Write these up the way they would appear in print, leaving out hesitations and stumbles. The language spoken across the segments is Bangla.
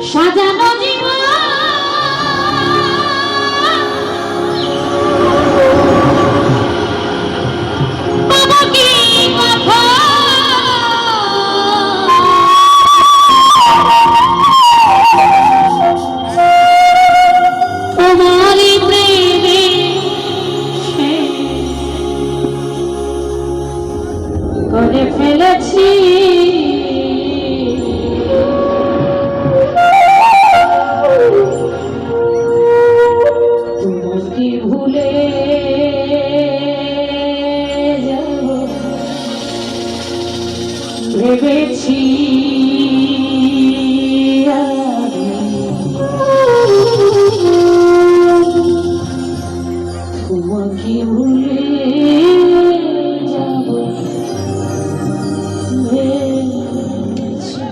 সাজানো জীবন বাবা কি কথা তোমারই প্রেমে করে ফেলেছি তোমাকে ভুলে যাব ভেবেছি তোমাকে ভুলে যাব ভেবেছি।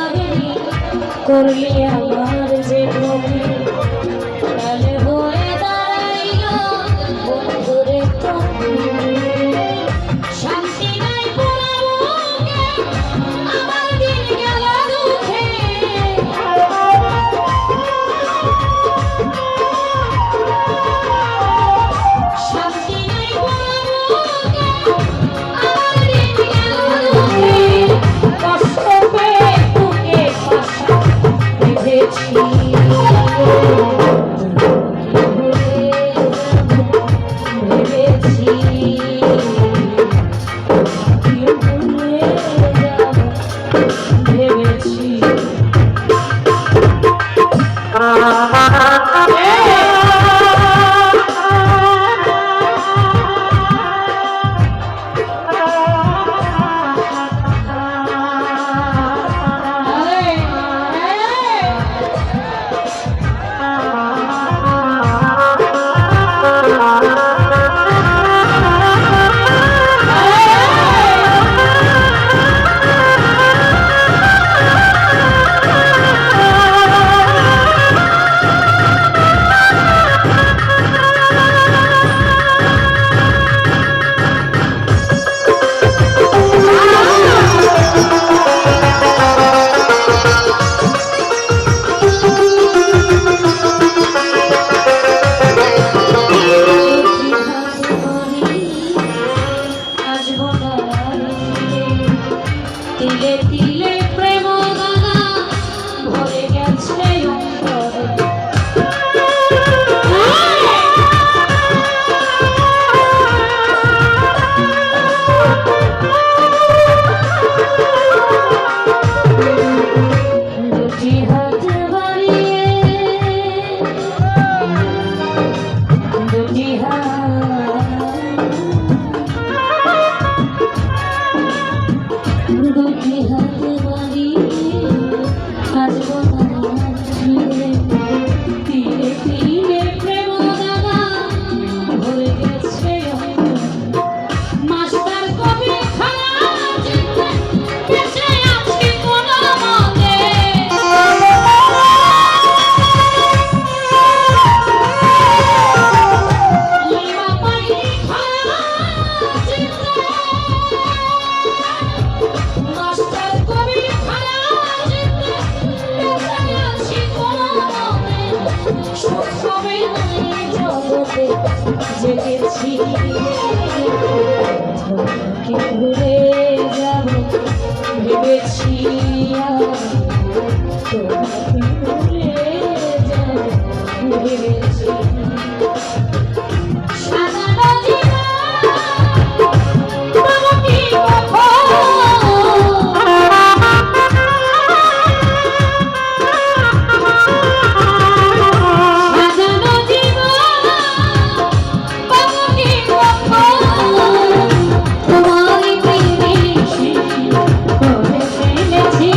লাগেনি করলি আমার যে ক্ষতি কালে হয়ে দাঁড়াইল বন্ধুরে শান্তি নাই পোড়াবুকে আমার দিন গেল দুঃখে শান্তি নাই পোড়াবুকে আমার দিন গেল দুঃখে কষ্ট পেয়ে বুকে পাশা বেঁধেছি তিলে তিলে প্রেম দানা ভরে গেছে অন্তরে দুটি হাত বাড়িয়ে দুটি দুটি হাত বাড়িয়ে আসবো তোমার ফিরে তীরে তীরে প্রেম দানা ভরে গেছে মাস্টার কবি খানা চিনতে বেঁচে আছি কোনো মতে লিমা পাইনি খানা চিনতে মাস্টার কবি খানা চিনতে বেঁচে আছি কোনো মতে সুখ হবে নাই জগতে জেগেছি তোমাকে ভুলে যাব ভেবেছি তোমাকে ভুলে যাব ভেবেছি সাজানো জীবন তবু কি সাজানো জীবন তবু কি তোমার প্রেমে করে ফেলেছি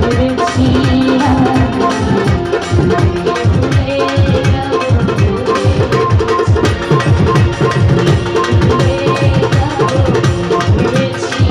ভেবেছি তোমাকে ভুলে যাব ভেবেছি।